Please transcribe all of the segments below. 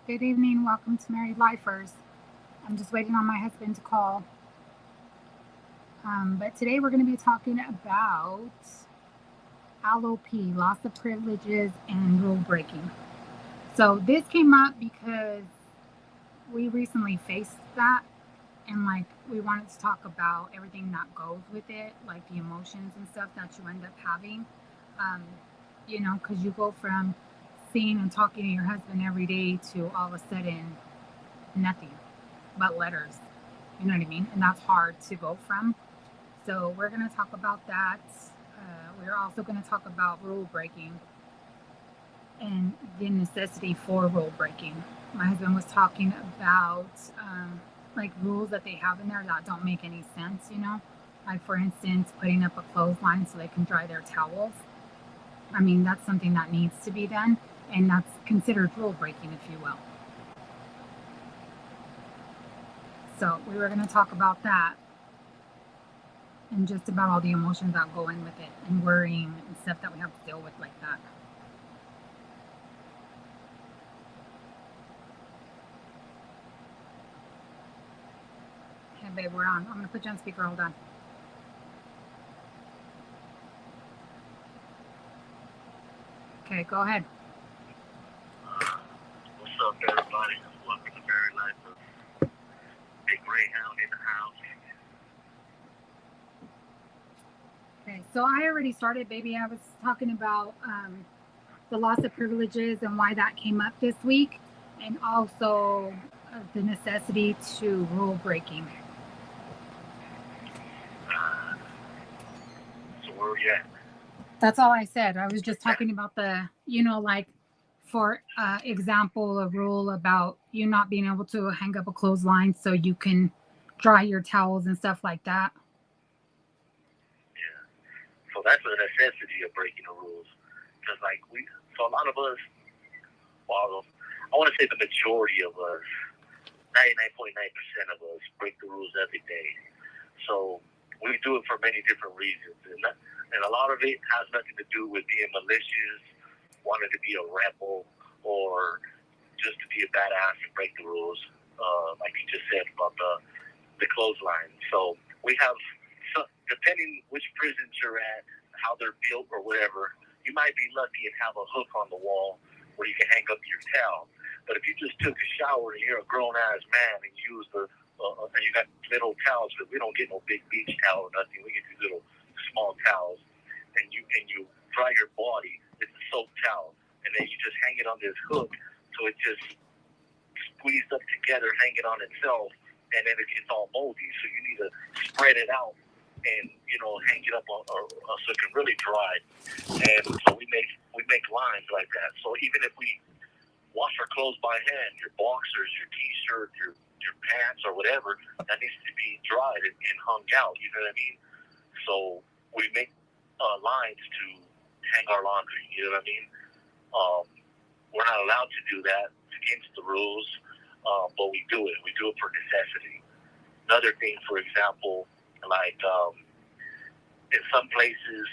Good evening. Welcome to Married Lifers. I'm just waiting on my husband to call. But today we're going to be talking about LOP, loss of privileges and rule breaking. So this came up because we recently faced that, and we wanted to talk about everything that goes with it, like the emotions and stuff that you end up having. Because you go from seeing and talking to your husband every day to all of a sudden nothing but letters. You know what I mean? And that's hard to go from. So we're going to talk about that. We're also going to talk about rule breaking and the necessity for rule breaking. My husband was talking about rules that they have in there that don't make any sense, Like, for instance, putting up a clothesline so they can dry their towels. I mean, that's something that needs to be done, and that's considered rule breaking, if you will. So we were going to talk about that and just about all the emotions that go in with it and worrying and stuff that we have to deal with like that. Okay, babe, we're on. I'm going to put you on speaker. Hold on. Okay, go ahead. What's up, everybody? Welcome to Married Life. Big Greyhound in the house. Okay, so I already started, baby. I was talking about the loss of privileges and why that came up this week, and also the necessity to rule breaking. So where are we at? That's all I said. I was just talking about for example, a rule about you not being able to hang up a clothesline so you can dry your towels and stuff like that. Yeah. So that's a necessity of breaking the rules. Because, so a lot of us, well, I want to say the majority of us, 99.9% of us break the rules every day. So we do it for many different reasons. And a lot of it has nothing to do with being malicious, wanting to be a rebel, or just to be a badass and break the rules, like you just said about the clothesline. So we have, depending which prisons you're at, how they're built or whatever, you might be lucky and have a hook on the wall where you can hang up your towel. But if you just took a shower and you're a grown-ass man and you use and you got little towels, because we don't get no big beach towel or nothing, we get these little small towels, and you dry your body. It's a soap towel, and then you just hang it on this hook, so it just squeezed up together, hanging on itself, and then it gets all moldy. So you need to spread it out and hang it up so it can really dry. And so we make lines like that. So even if we wash our clothes by hand, your boxers, your t-shirt, your pants or whatever, that needs to be dried and hung out. You know what I mean? So we make lines to hang our laundry. You know what I mean? We're not allowed to do that. It's against the rules, but we do it. We do it for necessity. Another thing, for example, in some places,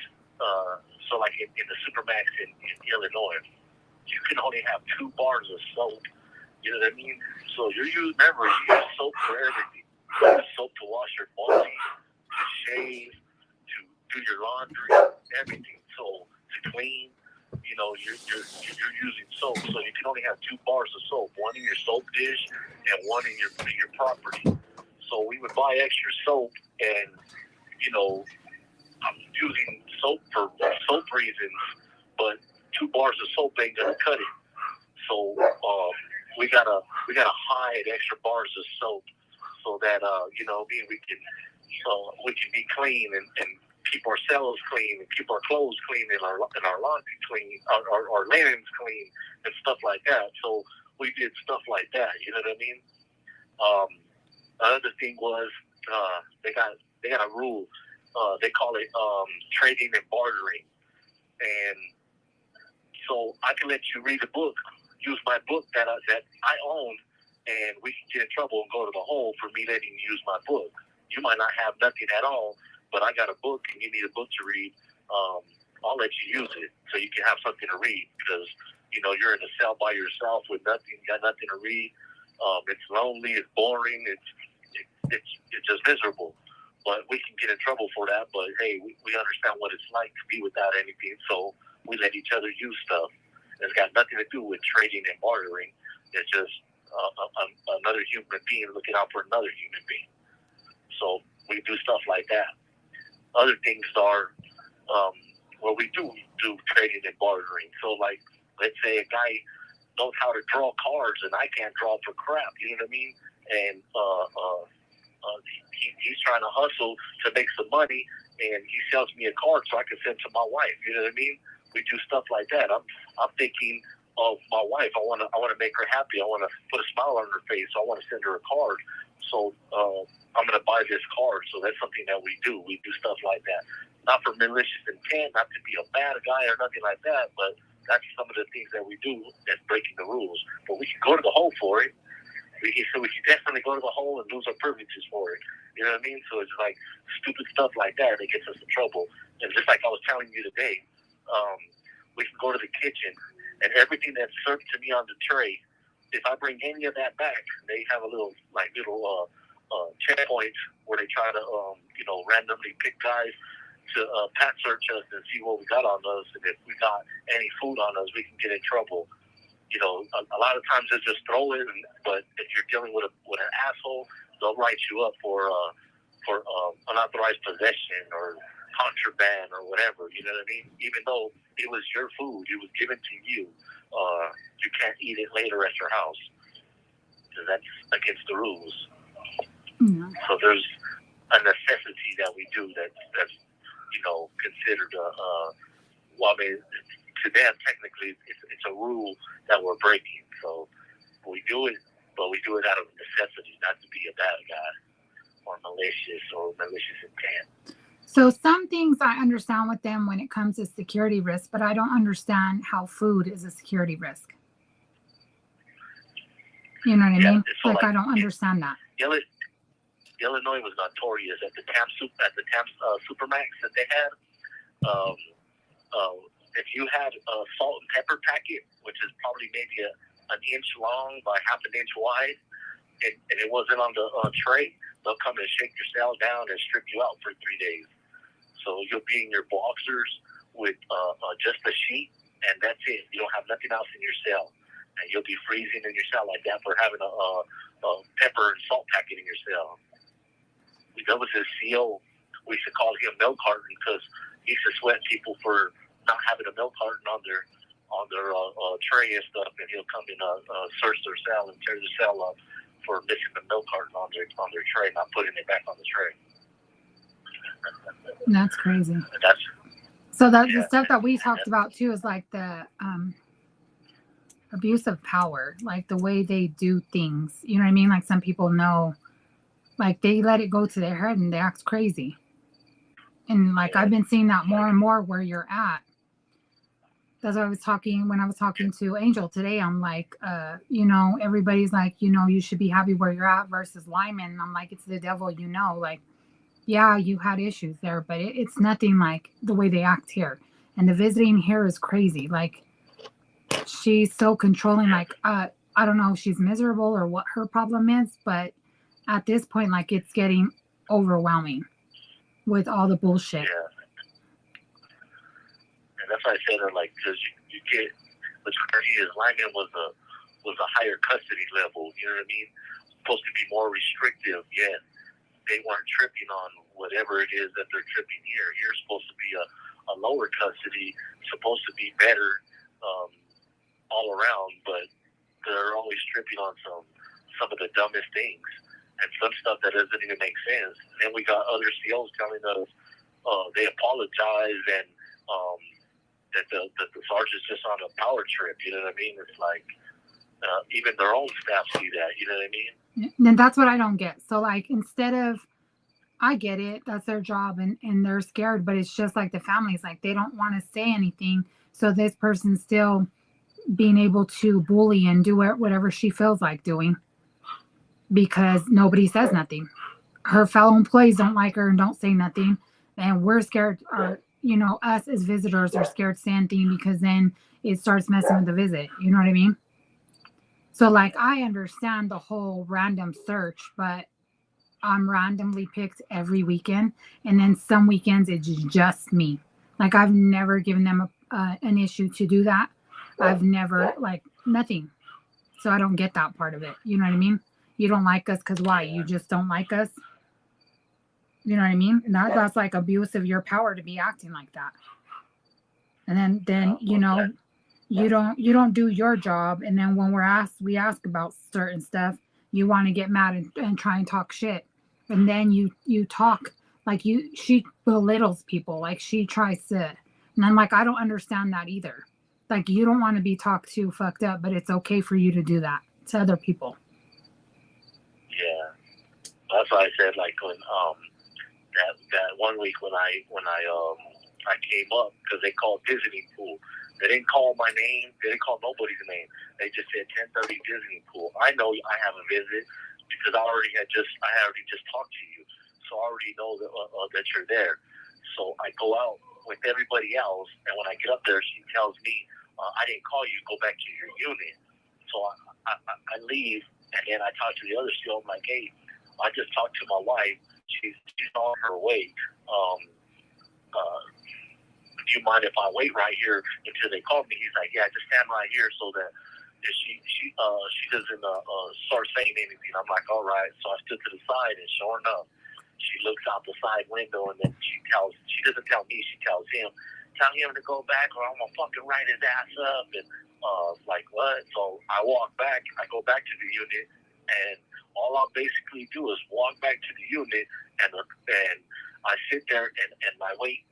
so like in the Supermax in Illinois, you can only have 2 bars of soap. You know what I mean? So you use soap for everything. You use soap to wash your body, to shave, to do your laundry, everything. So to clean, you're using soap. So you can only have 2 bars of soap, one in your soap dish and one in your property. So we would buy extra soap, and I'm using soap for soap reasons, but 2 bars of soap ain't gonna cut it. So we gotta hide extra bars of soap so that we can be clean and keep ourselves clean and keep our clothes clean and our laundry clean, our linens clean and stuff like that. So we did stuff like that. You know what I mean? Another thing was they got a rule. They call it trading and bartering. And so I can let you read the book, use my book that I own, and we can get in trouble and go to the hole for me letting you use my book. You might not have nothing at all, but I got a book and you need a book to read. I'll let you use it so you can have something to read because, you're in a cell by yourself with nothing, got nothing to read. It's lonely, it's boring, it's just miserable. But we can get in trouble for that. But hey, we understand what it's like to be without anything, so we let each other use stuff. It's got nothing to do with trading and bartering. It's just another human being looking out for another human being. So we do stuff like that. Other things are we do trading and bartering. So like, let's say a guy knows how to draw cards and I can't draw for crap. You know what I mean? And he's trying to hustle to make some money, and he sells me a card so I can send to my wife. You know what I mean? We do stuff like that. I'm thinking of my wife. I want to make her happy. I want to put a smile on her face. So I want to send her a card. So I'm going to buy this card. So that's something that we do. We do stuff like that. Not for malicious intent, not to be a bad guy or nothing like that, but that's some of the things that we do that's breaking the rules. But we can go to the hole for it. We can definitely go to the hole and lose our privileges for it. You know what I mean? So it's like stupid stuff like that gets us in trouble. And just like I was telling you today, we can go to the kitchen and everything that's served to me on the tray, if I bring any of that back, they have a little checkpoints where they try to randomly pick guys to pat search us and see what we got on us, and if we got any food on us, we can get in trouble. A lot of times they just throw it, but if you're dealing with an asshole, they'll write you up for unauthorized possession or contraband or whatever. You know what I mean? Even though it was your food, it was given to you, you can't eat it later at your house because that's against the rules. Mm-hmm. So there's a necessity that we do that's considered to them technically it's a rule that we're breaking. So we do it, but we do it out of necessity, not to be a bad guy or malicious intent. So some things I understand with them when it comes to security risk, but I don't understand how food is a security risk. You know what I mean? So I don't understand that. Illinois was notorious at the TAM Supermax that they had. If you had a salt and pepper packet, which is probably maybe an inch long by half an inch wide, and it wasn't on the tray, they'll come and shake your cell down and strip you out for 3 days. So you'll be in your boxers with just a sheet, and that's it. You don't have nothing else in your cell. And you'll be freezing in your cell like that for having a pepper and salt packet in your cell. There was this CO, we used to call him Milk Carton because he used to sweat people for not having a milk carton on their tray and stuff, and he'll come in search their cell and tear the cell up for missing the milk carton on their tray, not putting it back on the tray. That's crazy. The stuff that we talked about too is like the abuse of power, like the way they do things. You know what I mean? Like some people know, like they let it go to their head and they act crazy. And like I've been seeing that more and more where you're at. That's what I was talking when I was talking to Angel today. I'm like, everybody's like, you should be happy where you're at versus Lyman. And I'm like, it's the devil, like, yeah, you had issues there, but it's nothing like the way they act here. And the visiting here is crazy. Like she's so controlling, like, I don't know if she's miserable or what her problem is, but at this point, like it's getting overwhelming with all the bullshit. Yeah. And that's why I said that, like, because you get, what's crazy is Lyman was a higher custody level, you know what I mean? Supposed to be more restrictive, yet they weren't tripping on whatever it is that they're tripping here. You're supposed to be a lower custody, supposed to be better all around, but they're always tripping on some of the dumbest things and some stuff that doesn't even make sense. And then we got other COs telling us they apologize and that the sergeant's just on a power trip. You know what I mean? It's like even their own staff see that. You know what I mean? And that's what I don't get. So like instead of, I get it, that's their job and they're scared, but it's just like the families, like they don't want to say anything. So this person's still being able to bully and do whatever she feels like doing because nobody says nothing. Her fellow employees don't like her and don't say nothing. And we're scared. you know, us as visitors are scared to say anything because then it starts messing with the visit. You know what I mean? So, like, I understand the whole random search, but I'm randomly picked every weekend. And then some weekends it's just me. Like, I've never given them an issue to do that. I've never, like, nothing. So I don't get that part of it. You know what I mean? You don't like us because why? You just don't like us. You know what I mean? And that's like abuse of your power to be acting like that. And then you know, you don't do your job. And then when we ask about certain stuff, you want to get mad and try and talk shit. And then you talk like she belittles people, like she tries to. And I'm like, I don't understand that either. Like, you don't want to be talked to fucked up, but it's okay for you to do that to other people. Yeah, that's why I said like when that one week when I came up because they called Disney Pool. They didn't call my name. They didn't call nobody's name. They just said 10:30 Disney Pool. I know I have a visit because I already just talked to you, so I already know that you're there. So I go out with everybody else, and when I get up there, she tells me, "I didn't call you. Go back to your unit." So I leave, and then I talk to the other steward. I'm like, "Hey, I just talked to my wife. She's on her way. Do you mind if I wait right here until they call me?" He's like, "Yeah, just stand right here so that if she doesn't start saying anything." I'm like, "All right." So I stood to the side, and sure enough, she looks out the side window, and then she doesn't tell me, she tells him, "Tell him to go back, or I'm gonna fucking write his ass up." And like, what? So I go back to the unit, and all I basically do is walk back to the unit, and I sit there and I wait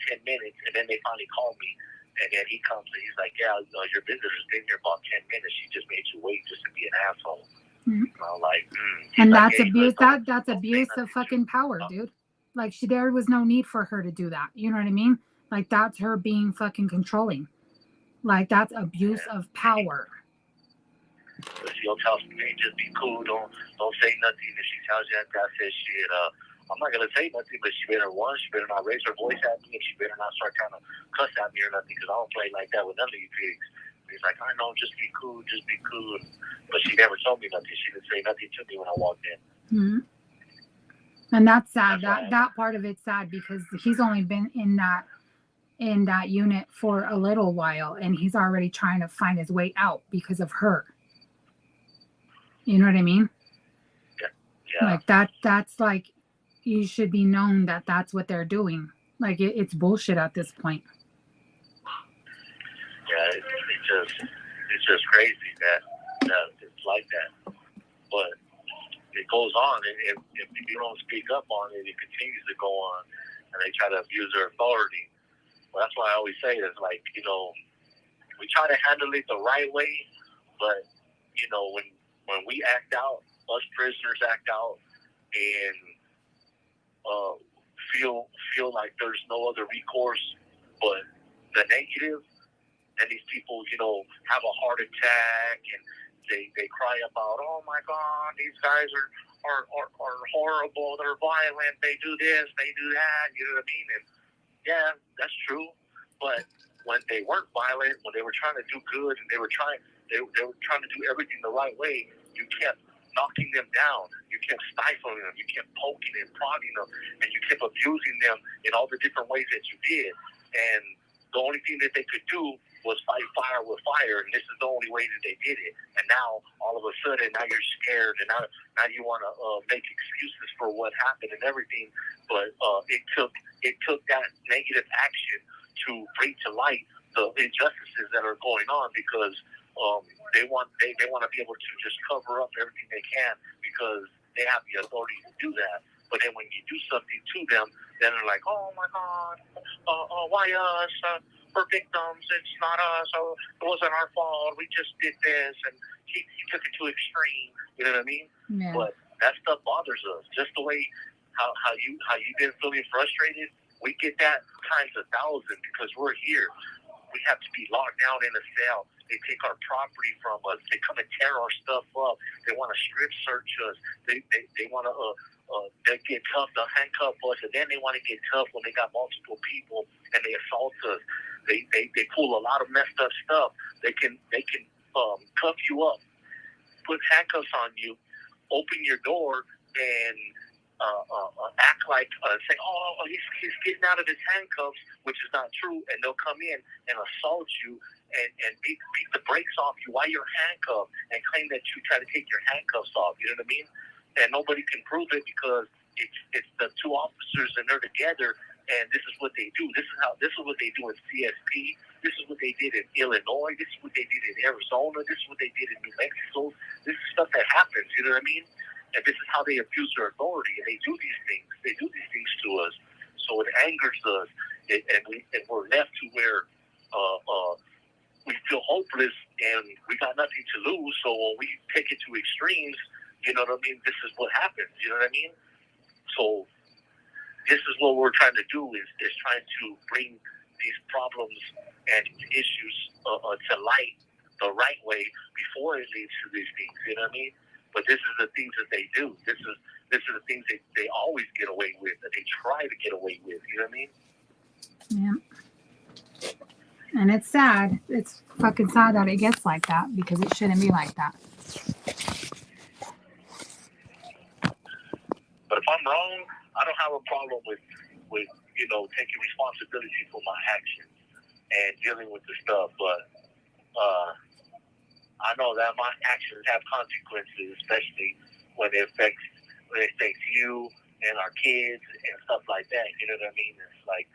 10 minutes, and then they finally call me, and then he comes and he's like, "Yeah, your visitor's been here about 10 minutes. She just made you wait just to be an asshole." Mm-hmm. And I'm like, and like, that's abuse. That's abuse of fucking power, dude. Like, there was no need for her to do that. You know what I mean? Like, that's her being fucking controlling. Like, that's abuse of power. She'll tell me, "Hey, just be cool. Don't say nothing." If she tells you that says shit, I'm not gonna say nothing, but she better not raise her voice at me, and she better not start trying to cuss at me or nothing, because I don't play like that with none of you pigs. He's like, "I know, just be cool. But she never told me nothing. She didn't say nothing to me when I walked in. Mm-hmm. And that's sad. That part of it's sad because he's only been in that unit for a little while, and he's already trying to find his way out because of her. You know what I mean? Yeah. Like, that's like, you should be known that that's what they're doing. Like, it's bullshit at this point. Yeah, it's just crazy that it's like that. But it goes on, and if you don't speak up on it, it continues to go on, and they try to abuse their authority. Well, that's why I always say is, like, you know, we try to handle it the right way, but you know, when we act out, us prisoners act out, and feel like there's no other recourse but the negative, and these people, you know, have a heart attack, and they cry about, "Oh my God, these guys are horrible, they're violent, they do this, they do that," you know what I mean? And yeah, that's true, but when they weren't violent, when they were trying to do good, and they were trying to do everything the right way, you kept knocking them down, you kept stifling them, you kept poking and prodding them, and you kept abusing them in all the different ways that you did. And the only thing that they could do was fight fire with fire, and this is the only way that they did it. And now, all of a sudden, now you're scared, and now you want to make excuses for what happened and everything. But it took that negative action to bring to light the injustices that are going on, because they want to be able to just cover up everything they can because they have the authority to do that. But then when you do something to them, then they're like, "Oh my God, why us? We're victims. It's not us. Oh, it wasn't our fault. We just did this," and he took it to extreme. You know what I mean? Yeah. But that stuff bothers us. Just the way how you've been feeling frustrated, we get that times 1,000 because we're here. We have to be locked down in a cell They take our property from us. They come and tear our stuff up. They want to strip search us. They want to they get tough to handcuff us, and then they want to get tough when they got multiple people and they assault us. They pull a lot of messed up stuff. They can cuff you up, put handcuffs on you, open your door, and act like say, oh, he's getting out of his handcuffs, which is not true, and they'll come in and assault you and beat the brakes off you while you're handcuffed and claim that you try to take your handcuffs off. You know what I mean? And nobody can prove it because it's the two officers and they're together. And this is what they do. This is what they do in CSP. This is what they did in Illinois. This is what they did in Arizona. This is what they did in New Mexico. This is stuff that happens. You know what I mean? And this is how they abuse their authority. And they do these things. They do these things to us. So it angers us, and we're left to where we feel hopeless and we got nothing to lose. So when we take it to extremes, you know what I mean? This is what happens. You know what I mean? So this is what we're trying to do is trying to bring these problems and issues to light the right way before it leads to these things. You know what I mean? But this is the things that they do. This is the things that they always get away with, that they try to get away with. You know what I mean? Yeah. And it's sad. It's fucking sad that it gets like that because it shouldn't be like that. But if I'm wrong, I don't have a problem with taking responsibility for my actions and dealing with the stuff. But I know that my actions have consequences, especially when it affects you and our kids and stuff like that. You know what I mean? It's like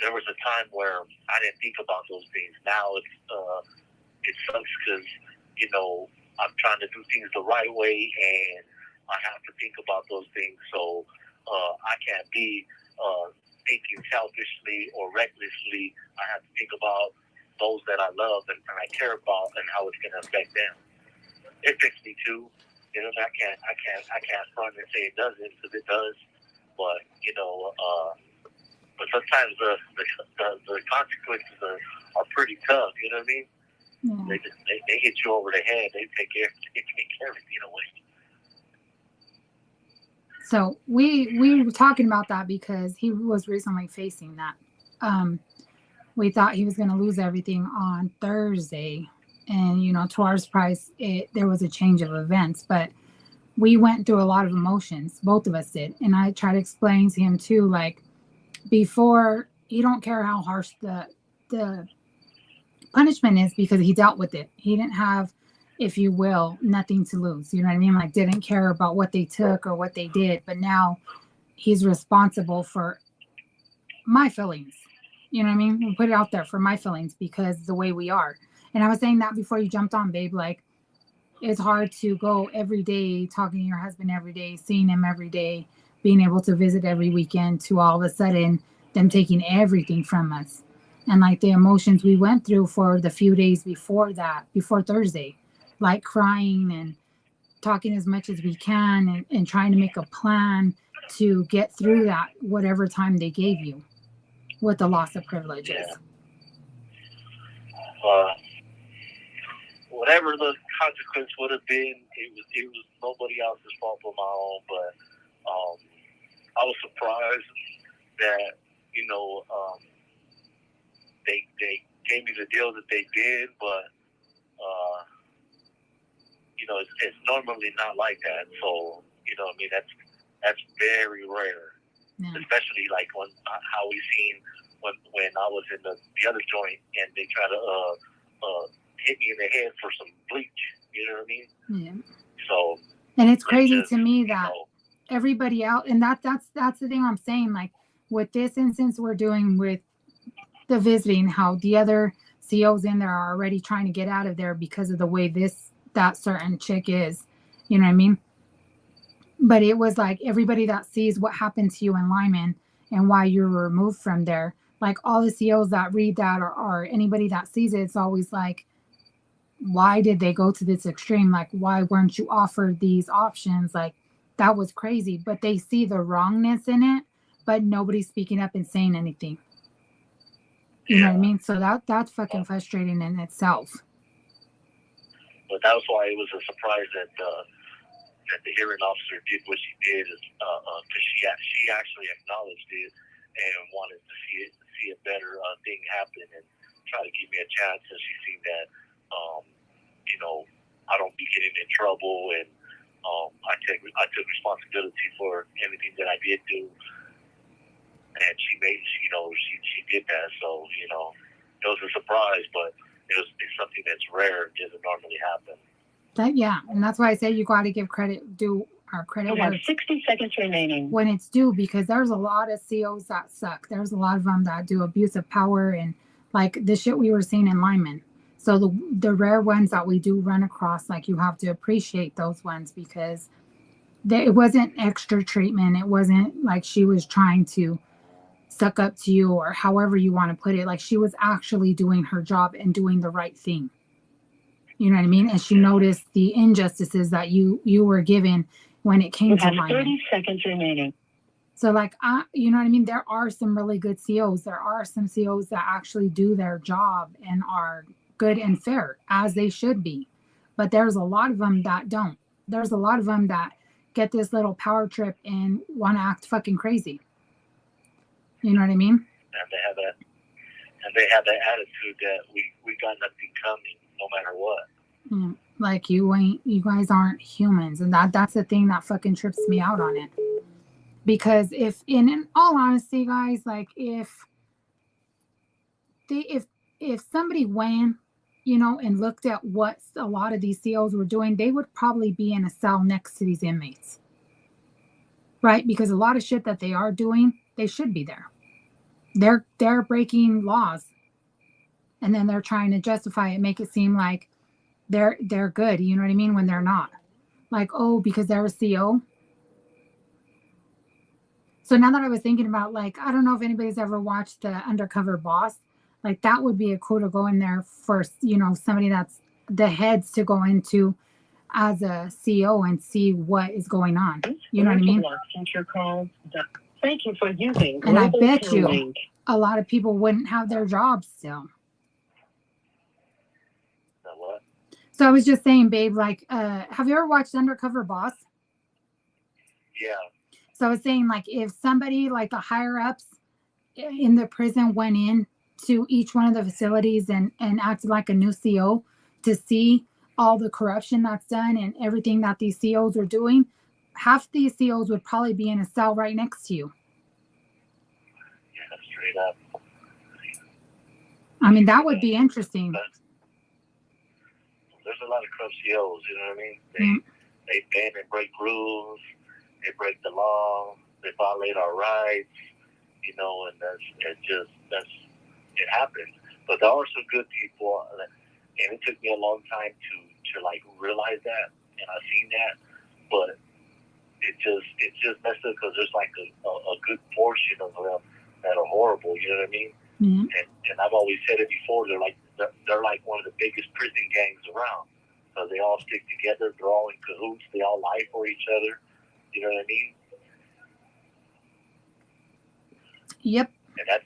there was a time where I didn't think about those things. Now it sucks because I'm trying to do things the right way and I have to think about those things, so I can't be thinking selfishly or recklessly. I have to think about those that I love and I care about and how it's going to affect them. It affects me too. I can't front and say it doesn't because it does. But but sometimes the consequences are pretty tough. You know what I mean? Yeah. They hit you over the head. They take everything away. So we were talking about that because he was recently facing that. We thought he was going to lose everything on Thursday. And, to our surprise, there was a change of events. But we went through a lot of emotions. Both of us did. And I tried to explain to him, too, like, before, you don't care how harsh the punishment is because he dealt with it. He didn't have, if you will, nothing to lose. You know what I mean? Like, didn't care about what they took or what they did. But now he's responsible for my feelings. You know what I mean? We'll put it out there for my feelings because the way we are. And I was saying that before you jumped on, babe. Like, it's hard to go every day, talking to your husband every day, seeing him every day, being able to visit every weekend, to all of a sudden them taking everything from us. And like the emotions we went through for the few days before that, before Thursday, like crying and talking as much as we can and trying to make a plan to get through that, whatever time they gave you with the loss of privileges. Yeah. Whatever the consequence would have been, it was nobody else's fault but my own. But I was surprised that they gave me the deal that they did, but it's normally not like that. So I mean that's very rare, especially like how we seen when I was in the other joint and they try to hit me in the head for some bleach. You know what I mean? Yeah. So. And it's crazy to me that everybody else, and that's the thing I'm saying. Like with this instance we're doing with the visiting, how the other COs in there are already trying to get out of there because of the way that certain chick is. You know what I mean? But it was like everybody that sees what happened to you in Lyman and why you were removed from there. Like all the COs that read that or anybody that sees it, it's always like, why did they go to this extreme? Like, why weren't you offered these options? Like, that was crazy. But they see the wrongness in it, but nobody's speaking up and saying anything. You know what I mean? So that's fucking frustrating in itself. But that was why it was a surprise that the hearing officer did what she did, because she actually acknowledged it and wanted to see a better thing happen and try to give me a chance. And she seen that, I don't be getting in trouble, and I took responsibility for anything that I did do. And she did that. So it was a surprise, but it's something that's rare. It doesn't normally happen. And that's why I say you got to give credit, do our credit. You have 60 seconds remaining. When it's due, because there's a lot of COs that suck. There's a lot of them that do abuse of power and like the shit we were seeing in Lyman. So the rare ones that we do run across, like you have to appreciate those ones because it wasn't extra treatment. It wasn't like she was trying to suck up to you or however you want to put it. Like she was actually doing her job and doing the right thing. You know what I mean? And she noticed the injustices that you were given when it came to Lyman. 30 seconds remaining. So like, you know what I mean? There are some really good COs. There are some COs that actually do their job and are good and fair as they should be. But there's a lot of them that don't. There's a lot of them that get this little power trip and want to act fucking crazy. You know what I mean? And they have that attitude that we got nothing coming no matter what. Yeah. Like you guys aren't humans. And that's the thing that fucking trips me out on it. Because if in all honesty, guys, like if somebody went, and looked at what a lot of these COs were doing, they would probably be in a cell next to these inmates. Right? Because a lot of shit that they are doing, they should be there. They're breaking laws. And then they're trying to justify it, make it seem like they're good, you know what I mean, when they're not. Like, oh, because they're a CO. So now that I was thinking about, like, I don't know if anybody's ever watched the Undercover Boss. Like, that would be a cool to go in there first, somebody that's the heads to go into as a CO and see what is going on. You know what I mean? Thank you for using. And I bet you a lot of people wouldn't have their jobs still. What? So I was just saying, babe, like, have you ever watched Undercover Boss? Yeah. So I was saying, like, if somebody, like the higher ups in the prison went in to each one of the facilities and acted like a new CO to see all the corruption that's done and everything that these COs are doing, half these COs would probably be in a cell right next to you. Yeah, straight up. I mean, that would be interesting. There's a lot of corrupt COs, you know what I mean? They bend and break rules. They break the law. They violate our rights, and it happens. But there are some good people, and it took me a long time to like realize that, and I've seen that. But it just messed up because there's like a good portion of them that are horrible. You know what I mean? Mm-hmm. And I've always said it before. They're like one of the biggest prison gangs around. So they all stick together. They're all in cahoots. They all lie for each other. You know what I mean? Yep. And that's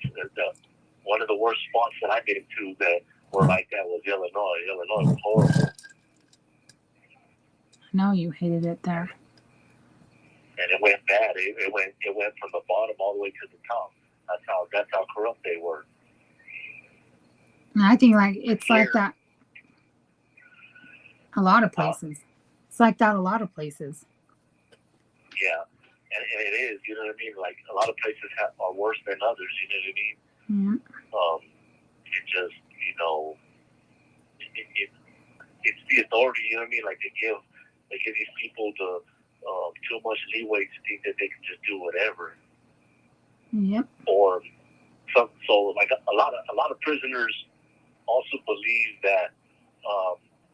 one of the worst spots that I've been to that were like that was Illinois. Illinois was horrible. I know you hated it there. And it went bad. It went from the bottom all the way to the top. That's how corrupt they were. And I think it's like that a lot of places. It's like that a lot of places. Yeah, and it is. You know what I mean? Like a lot of places are worse than others. You know what I mean? Mm-hmm. It just it's the authority. You know what I mean? Like they give these people too much leeway to think that they can just do whatever. Yep. Or so like a lot of prisoners also believe that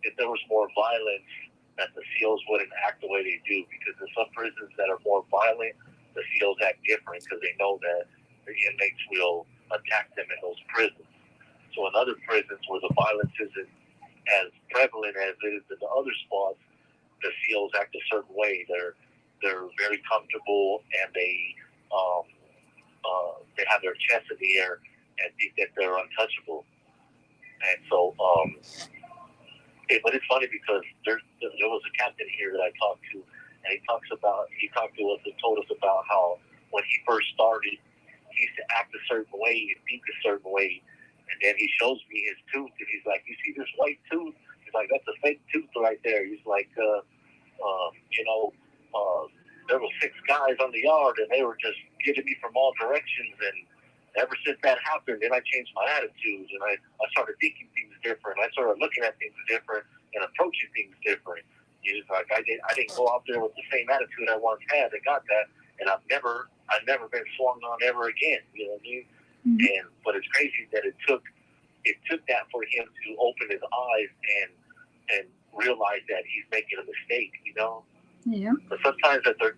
if there was more violence, that the COs wouldn't act the way they do, because in some prisons that are more violent, the COs act different because they know that the inmates will attack them in those prisons. So in other prisons where the violence isn't as prevalent as it is in the other spots, the COs act a certain way. They're very comfortable, and they have their chest in the air, and think that they're untouchable. And so, but it's funny because there was a captain here that I talked to, and he talked to us and told us about how when he first started, he used to act a certain way and think a certain way, and then he shows me his tooth, and he's like, "You see this white tooth?" He's like, "That's a fake tooth right there." He's like, you know, there were 6 guys on the yard, and they were just getting me from all directions, and ever since that happened, then I changed my attitudes, and I started thinking things different. I started looking at things different and approaching things different. It's like I didn't go out there with the same attitude I once had. I got that, and I've never been swung on ever again. You know what I mean? Mm-hmm. But it's crazy that it took that for him to open his eyes and realize that he's making a mistake. You know? Yeah. But sometimes that they're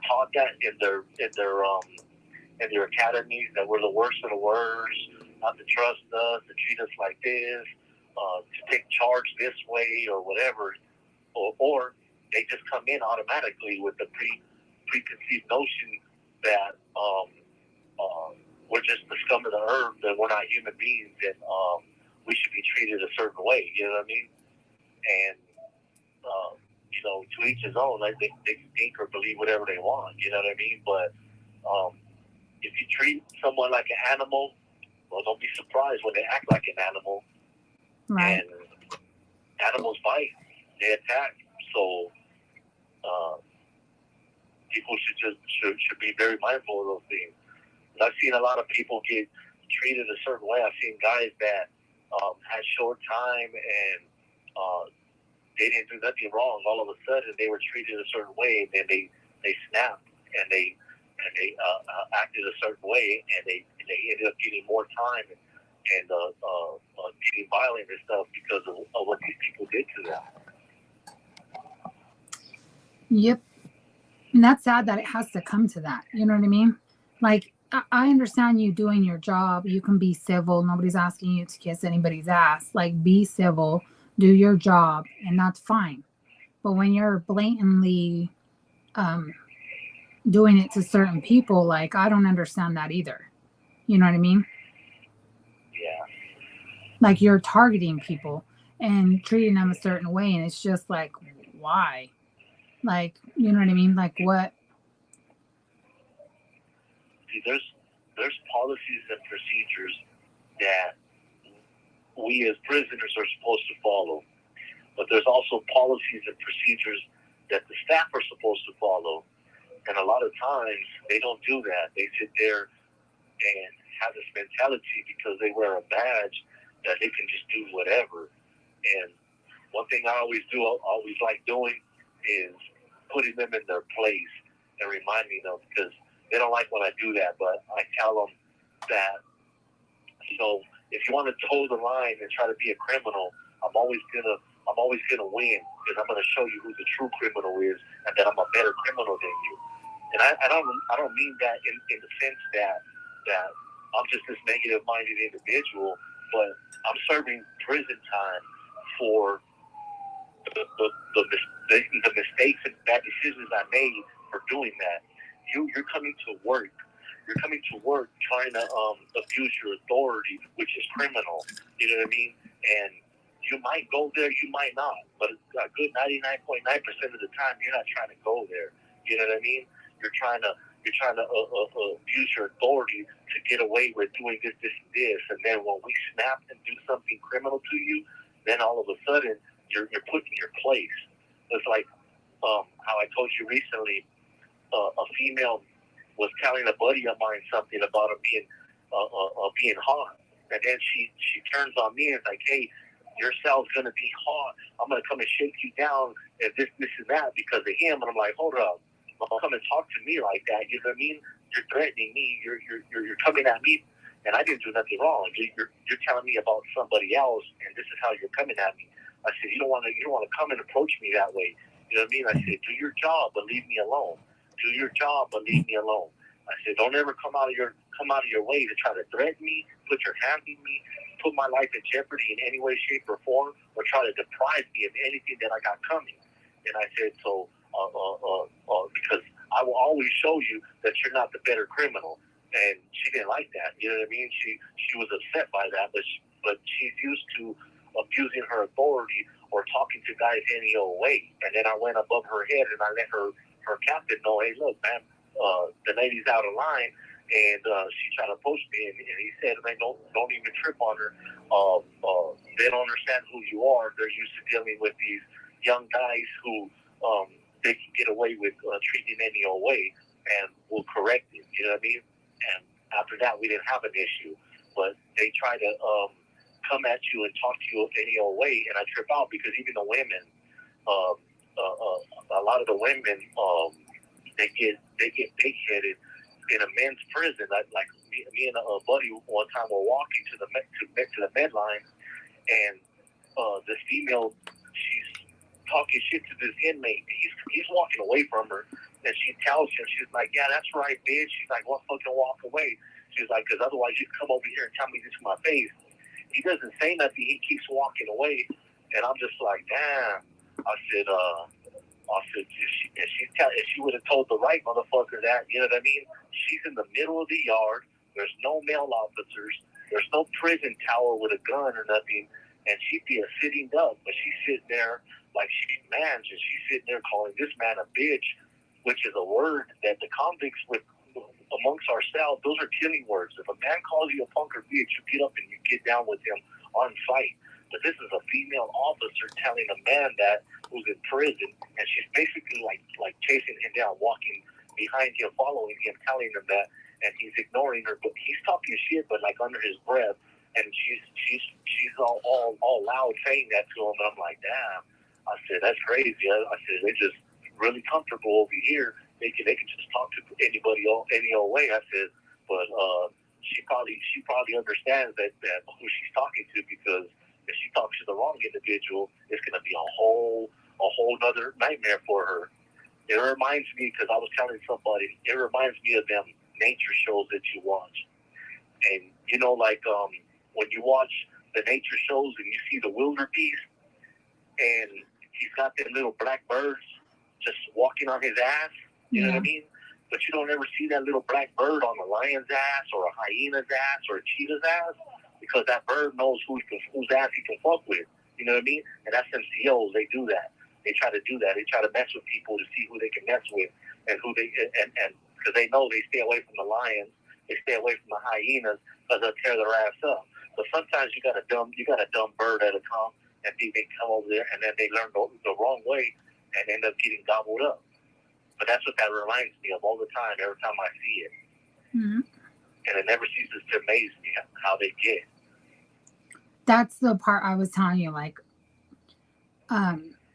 taught that in their academies, that we're the worst of the worst, not to trust us, to treat us like this, to take charge this way or whatever, or they just come in automatically with the preconceived notion that we're just the scum of the earth, that we're not human beings, and we should be treated a certain way. You know what I mean? And you know, to each his own. I think they can think or believe whatever they want. You know what I mean? But if you treat someone like an animal, well, don't be surprised when they act like an animal. Right. And animals bite, they attack. So people should be very mindful of those things. I've seen a lot of people get treated a certain way. I've seen guys that had short time and they didn't do nothing wrong. All of a sudden, they were treated a certain way, and then they snapped and they acted a certain way, and they ended up getting more time and getting violent and stuff because of what these people did to them. Yep. And that's sad that it has to come to that. You know what I mean? Like, I understand you doing your job. You can be civil. Nobody's asking you to kiss anybody's ass. Like, be civil, do your job, and that's fine. But when you're blatantly doing it to certain people, like, I don't understand that either. You know what I mean? Yeah. Like, you're targeting people and treating them a certain way, and it's just like, why? Like, you know what I mean? Like, what? See, there's policies and procedures that we as prisoners are supposed to follow, but there's also policies and procedures that the staff are supposed to follow. And a lot of times they don't do that. They sit there and have this mentality because they wear a badge that they can just do whatever. And one thing I always like doing is putting them in their place and reminding them, because they don't like when I do that, but I tell them that, you know, if you want to toe the line and try to be a criminal, I'm always gonna win, because I'm gonna show you who the true criminal is, and that I'm a better criminal than you. And I don't mean that in the sense that I'm just this negative-minded individual, but I'm serving prison time for the mistakes and bad decisions I made for doing that. You're coming to work. You're coming to work trying to abuse your authority, which is criminal. You know what I mean? And you might go there, you might not, but a good 99.9% of the time, you're not trying to go there. You know what I mean? You're trying to abuse your authority to get away with doing this, and this, and then when we snap and do something criminal to you, then all of a sudden you're put in your place. It's like how I told you recently, a female was telling a buddy of mine something about him being hot, and then she turns on me and is like, "Hey, your cell's gonna be hot. I'm gonna come and shake you down and this and that because of him." And I'm like, "Hold up. Don't come and talk to me like that. You know what I mean? You're threatening me. You're coming at me, and I didn't do nothing wrong. You're telling me about somebody else, and this is how you're coming at me." I said, "You don't want to come and approach me that way. You know what I mean?" I said, "Do your job, but leave me alone. Do your job, but leave me alone." I said, "Don't ever come out of your way to try to threaten me, put your hand on me, put my life in jeopardy in any way, shape, or form, or try to deprive me of anything that I got coming." And I said, because I will always show you that you're not the better criminal. and she didn't like that. You know what I mean? She was upset by that, but she's used to abusing her authority or talking to guys any old way. And then I went above her head and I let her captain know, hey, look, man, the lady's out of line, and she tried to approach me, and he said, man, don't even trip on her. They don't understand who you are. They're used to dealing with these young guys who they can get away with treating any old way, and will correct it. You know what I mean? And after that, we didn't have an issue. But they try to come at you and talk to you any old way, and I trip out because even the women, a lot of the women, they get big-headed in a men's prison. Like me and a buddy one time were walking to the med line, and this female, she's talking shit to this inmate. He's walking away from her, and she tells him, she's like, yeah, that's right, bitch. She's like, well, fucking walk away. She's like, because otherwise you come over here and tell me this to my face. He doesn't say nothing. He keeps walking away, and I'm just like, damn. I said, if she would have told the right motherfucker that, you know what I mean? She's in the middle of the yard. There's no male officers. There's no prison tower with a gun or nothing, and she'd be a sitting duck, but she's sitting there like she's mad, and she's sitting there calling this man a bitch, which is a word that the convicts with amongst ourselves, those are killing words. If a man calls you a punk or bitch, you get up and you get down with him on sight. But this is a female officer telling a man that who's in prison, and she's basically like chasing him down, walking behind him, following him, telling him that, and he's ignoring her. But he's talking shit, but like under his breath, and she's all loud saying that to him. And I'm like, damn. I said, that's crazy. I said, they're just really comfortable over here. They can just talk to anybody any old way. I said, but she probably understands that who she's talking to, because if she talks to the wrong individual, it's going to be a whole other nightmare for her. It reminds me, because I was telling somebody, it reminds me of them nature shows that you watch. And you know, like when you watch the nature shows and you see the wildebeest, and he's got them little black birds just walking on his ass. You know what I mean? But you don't ever see that little black bird on a lion's ass or a hyena's ass or a cheetah's ass, because that bird knows whose ass he can fuck with. You know what I mean? And that's MCOs. They do that. They try to do that. They try to mess with people to see who they can mess with, and who they and because they know they stay away from the lions, they stay away from the hyenas, because they'll tear their ass up. But sometimes you got a dumb bird at a time, and they come over there, and then they learn the wrong way and end up getting gobbled up. But that's what that reminds me of all the time, every time I see it. Mm-hmm. And it never ceases to amaze me how they get. That's the part I was telling you, like,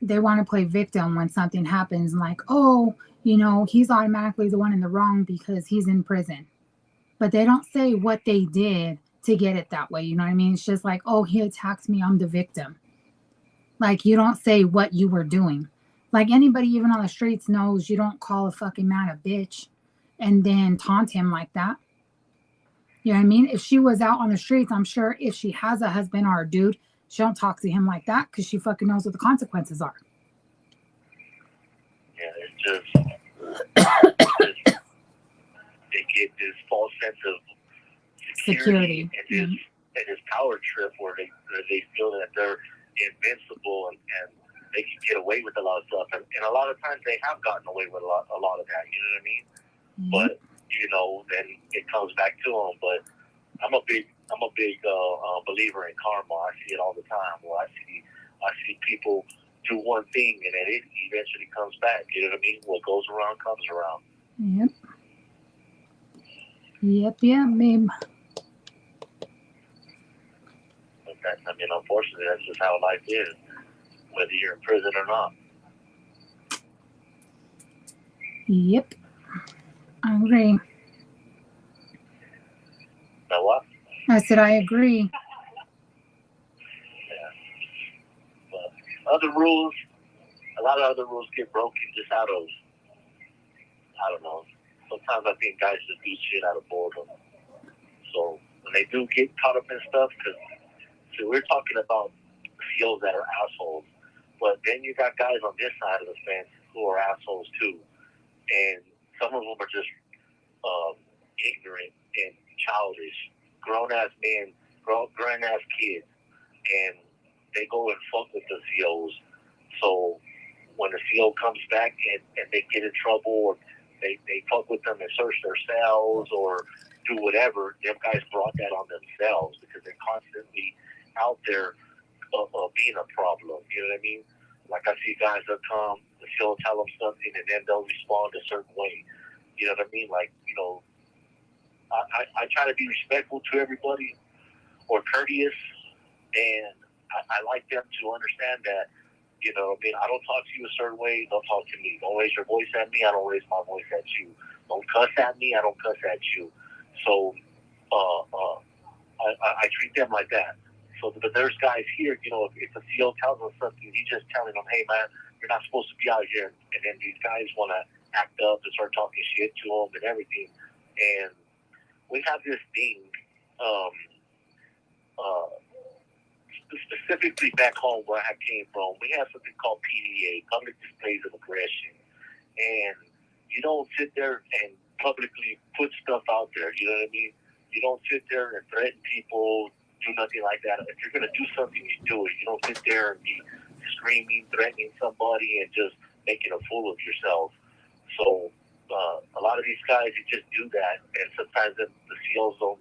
they want to play victim when something happens, like, oh, you know, he's automatically the one in the wrong because he's in prison. But they don't say what they did to get it that way. You know what I mean? It's just like, oh, he attacked me, I'm the victim. Like, you don't say what you were doing. Like, anybody even on the streets knows you don't call a fucking man a bitch and then taunt him like that. You know what I mean? If she was out on the streets, I'm sure if she has a husband or a dude, she don't talk to him like that, because she fucking knows what the consequences are. Yeah, it's just they get this false sense of security. And this power trip where they feel that they're invincible and they can get away with a lot of stuff, and a lot of times they have gotten away with a lot of that. You know what I mean? Mm-hmm. But you know, then it comes back to them. But I'm a big believer in karma. I see it all the time. Where I see people do one thing and then it eventually comes back. You know what I mean? What goes around comes around. Yep, babe. I mean, unfortunately, that's just how life is, whether you're in prison or not. Yep. I agree. Now what? I said I agree. Yeah. But a lot of other rules get broken just out of, I don't know. Sometimes I think guys just do shit out of boredom. So when they do get caught up in stuff, because we're talking about COs that are assholes, but then you got guys on this side of the fence who are assholes too, and some of them are just ignorant and childish, grown ass men, grown ass kids, and they go and fuck with the COs. So when the CO comes back and they get in trouble, or they fuck with them and search their cells or do whatever, them guys brought that on themselves because they're constantly out there being a problem. You know what I mean? Like I see guys that come, the CO tell them something, and then they'll respond a certain way. You know what I mean? Like, you know, I try to be respectful to everybody or courteous, and I like them to understand that, you know, I mean, I don't talk to you a certain way, don't talk to me. Don't raise your voice at me, I don't raise my voice at you. Don't cuss at me, I don't cuss at you. So I treat them like that. So, but there's guys here, you know, if the CO tells them something, he's just telling them, hey, man, you're not supposed to be out here. And then these guys want to act up and start talking shit to them and everything. And we have this thing, specifically back home where I came from, we have something called PDA, public displays of aggression. And you don't sit there and publicly put stuff out there, you know what I mean? You don't sit there and threaten people, do nothing like that. If you're going to do something, you do it. You don't sit there and be screaming, threatening somebody and just making a fool of yourself. So a lot of these guys, you just do that, and sometimes the COs don't,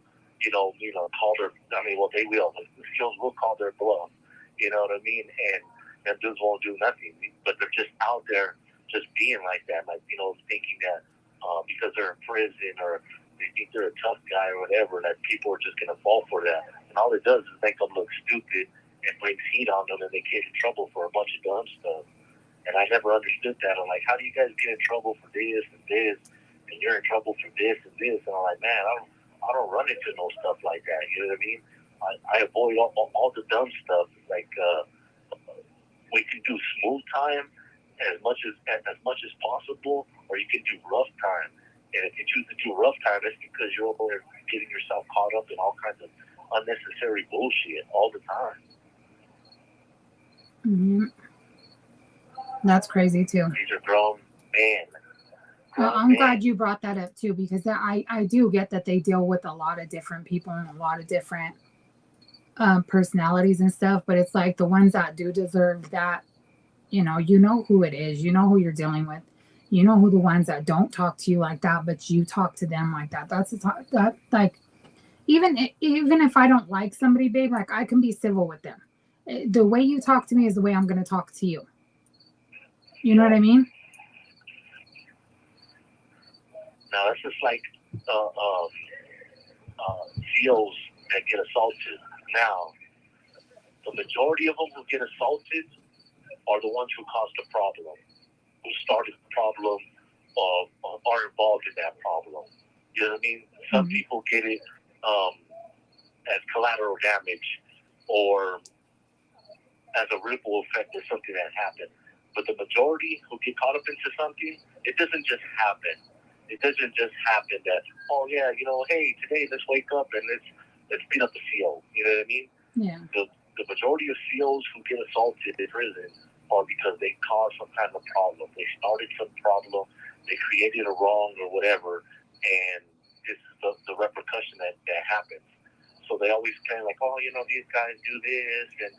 call their, they will. The COs will call their bluff, you know what I mean? And dudes won't do nothing, but they're just out there just being like that, like, you know, thinking that because they're in prison or they think they're a tough guy or whatever, that people are just going to fall for that. And all it does is make them look stupid and brings heat on them, and they get in trouble for a bunch of dumb stuff. And I never understood that. I'm like, how do you guys get in trouble for this and this, and you're in trouble for this and this? And I'm like, man, I don't run into no stuff like that. You know what I mean? I avoid all the dumb stuff. Like we can do smooth time as much as possible, or you can do rough time. And if you choose to do rough time, it's because you're over there getting yourself caught up in all kinds of unnecessary bullshit all the time. Mm-hmm. That's crazy too. These are grown men. Well, I'm glad you brought that up too, because I do get that they deal with a lot of different people and a lot of different personalities and stuff, but it's like the ones that do deserve that, you know who it is, you know who you're dealing with, you know who the ones that don't talk to you like that, but you talk to them like that. That like, even if I don't like somebody, babe, like I can be civil with them. The way you talk to me is the way I'm going to talk to you. You know what I mean? Now, it's just like COs that get assaulted. Now, the majority of them who get assaulted are the ones who caused the problem, who started the problem, are involved in that problem. You know what I mean? Some people get it as collateral damage or as a ripple effect of something that happened. But the majority who get caught up into something, it doesn't just happen. It doesn't just happen that, oh yeah, hey, today let's wake up and let's beat up the CO. You know what I mean? Yeah. The majority of COs who get assaulted in prison are because they caused some kind of problem. They started some problem, they created a wrong or whatever, and this is the repercussion that happens. So they always kind of like, oh, these guys do this, and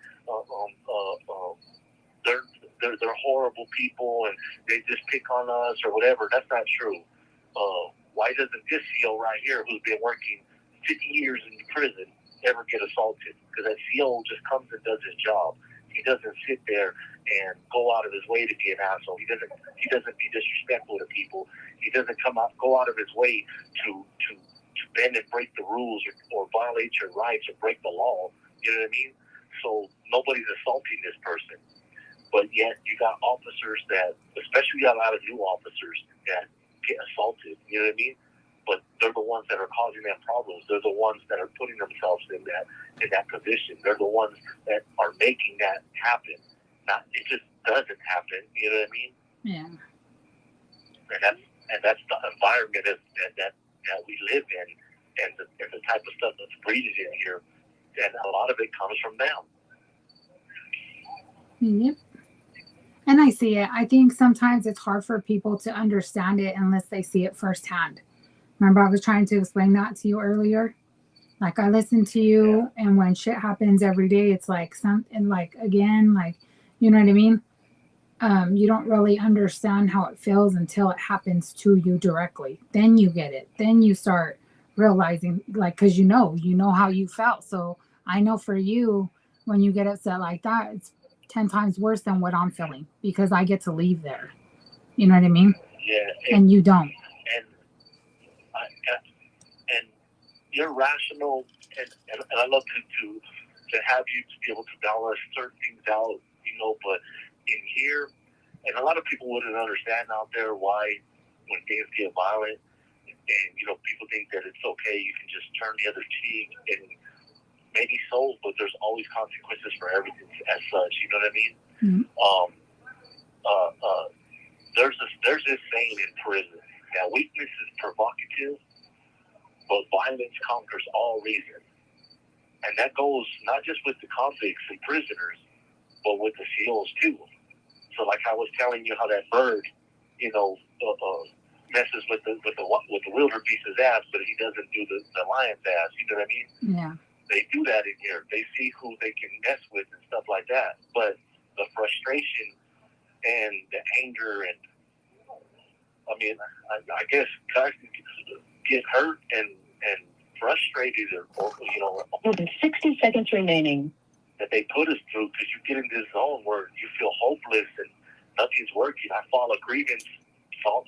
they're horrible people, and they just pick on us or whatever. That's not true. Why doesn't this CO right here, who's been working 50 years in prison, ever get assaulted? Because that CO just comes and does his job. He doesn't sit there and go out of his way to be an asshole. He doesn't be disrespectful to people. He doesn't go out of his way to bend and break the rules or violate your rights or break the law. You know what I mean? So nobody's assaulting this person. But yet you got officers that, especially a lot of new officers that get assaulted. You know what I mean? But they're the ones that are causing them problems. They're the ones that are putting themselves in that position. They're the ones that are making that happen. It just doesn't happen. You know what I mean? Yeah. And that's the environment that we live in, and the type of stuff that's breeded in here. And a lot of it comes from them. Yep. And I see it. I think sometimes it's hard for people to understand it unless they see it firsthand. Remember, I was trying to explain that to you earlier. Like I listen to you, and when shit happens every day, it's like something like again, like you know what I mean. You don't really understand how it feels until it happens to you directly. Then you get it. Then you start realizing, like, because you know how you felt. So I know for you, when you get upset like that, it's 10 times worse than what I'm feeling because I get to leave there. You know what I mean? Yeah, And you don't. and I, and you're rational, and I love to have you to be able to balance certain things out, but in here, and a lot of people wouldn't understand out there why when things get violent, and people think that it's okay, you can just turn the other cheek, and maybe so, but there's always consequences for everything as such. You know what I mean? Mm-hmm. There's this saying in prison that weakness is provocative, but violence conquers all reason. And that goes not just with the convicts and prisoners, but with the SEALs too. So like I was telling you how that bird, messes with the wildebeest's ass, but he doesn't do the lion's ass. You know what I mean? Yeah. They do that in here. They see who they can mess with and stuff like that. But the frustration and the anger and I guess guys get hurt and frustrated or 60 seconds remaining. That they put us through because you get in this zone where you feel hopeless and nothing's working. I file a grievance,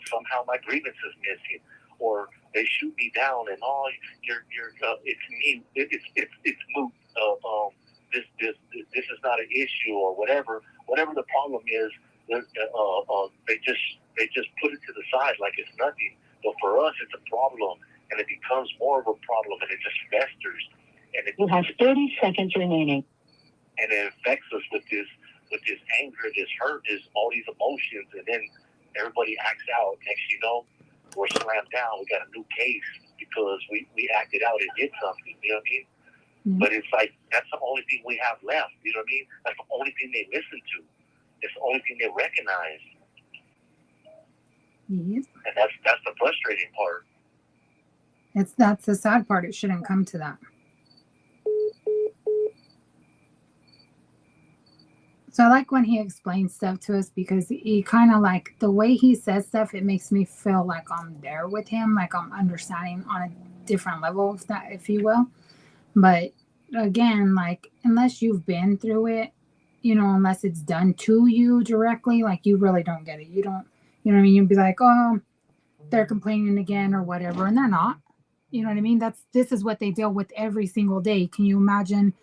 somehow my grievance is missing, or they shoot me down and it's me, it's moot. This is not an issue or whatever the problem is. They just put it to the side like it's nothing. But for us, it's a problem, and it becomes more of a problem, and it just festers. And You have 30 seconds remaining. And it affects us with this anger, this hurt, all these emotions, and then everybody acts out. Next you know, we're slammed down. We got a new case because we acted out and did something. You know what I mean? Mm-hmm. But it's like that's the only thing we have left. You know what I mean? That's the only thing they listen to. It's the only thing they recognize. Yes. And that's the frustrating part. That's the sad part. It shouldn't come to that. So I like when he explains stuff to us because he kind of like the way he says stuff, it makes me feel like I'm there with him, like I'm understanding on a different level, if you will. But again, like unless you've been through it, unless it's done to you directly, like you really don't get it. You don't, you know what I mean? You'd be like, oh, they're complaining again or whatever, and they're not. You know what I mean? This is what they deal with every single day. Can you imagine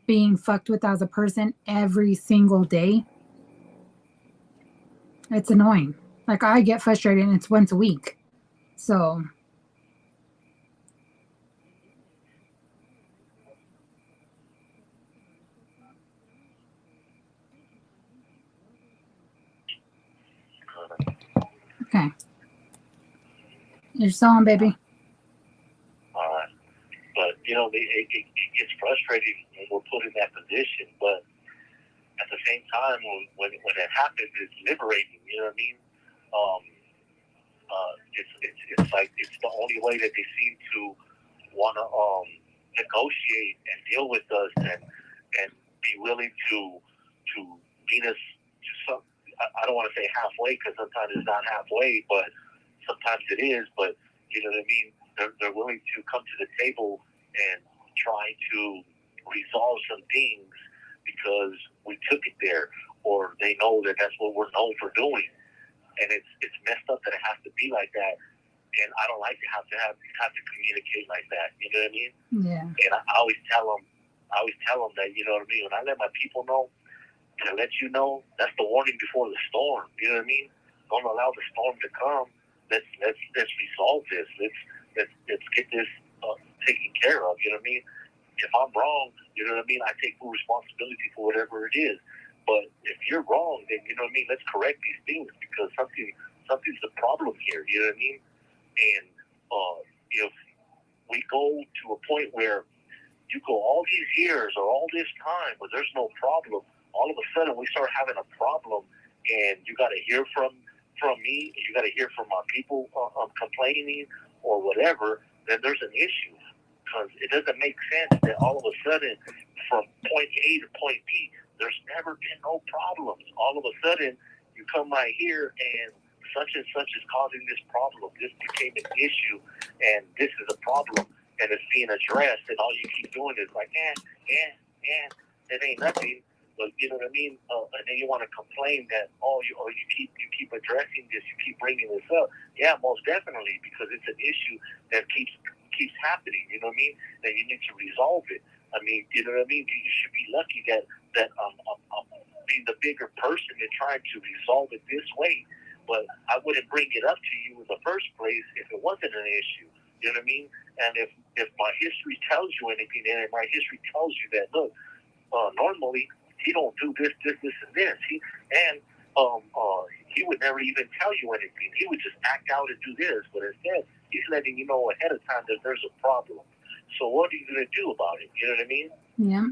being fucked with as a person every single day? It's annoying. Like I get frustrated and it's once a week. So okay. You're still on, baby. All right. But it gets frustrating when we're put in that position, but at the same time, when it happens, it's liberating. You know what I mean? It's like it's the only way that they seem to want to negotiate and deal with us and be willing to meet us to some. I don't want to say halfway because sometimes it's not halfway, but sometimes it is. But you know what I mean? They're willing to come to the table and try to resolve some things because we took it there, or they know that that's what we're known for doing. And it's messed up that it has to be like that. And I don't like to have to communicate like that. You know what I mean? Yeah. And I always tell them that, you know what I mean? When I let my people know, to let you know, that's the warning before the storm. You know what I mean? Don't allow the storm to come. Let's resolve this. Let's get this taken care of. You know what I mean? If I'm wrong, you know what I mean? I take full responsibility for whatever it is. But if you're wrong, then you know what I mean? Let's correct these things because something's the problem here. You know what I mean? And if we go to a point where you go all these years or all this time where there's no problem, all of a sudden we start having a problem, and you got to hear from me, you got to hear from my people complaining, or whatever, then there's an issue. Because it doesn't make sense that all of a sudden, from point A to point B, there's never been no problems. All of a sudden, you come right here and such is causing this problem. This became an issue, and this is a problem, and it's being addressed, and all you keep doing is like, it ain't nothing. But you know what I mean? And then you want to complain that you keep addressing this, you keep bringing this up. Yeah, most definitely, because it's an issue that keeps happening. You know what I mean? That you need to resolve it. I mean, you know what I mean? You should be lucky that being the bigger person and trying to resolve it this way. But I wouldn't bring it up to you in the first place if it wasn't an issue. You know what I mean? And if my history tells you anything, and my history tells you that, look, normally he don't do this, and this. He would never even tell you anything. He would just act out and do this. But instead, he's letting you know ahead of time that there's a problem. So what are you going to do about it? You know what I mean? Yeah.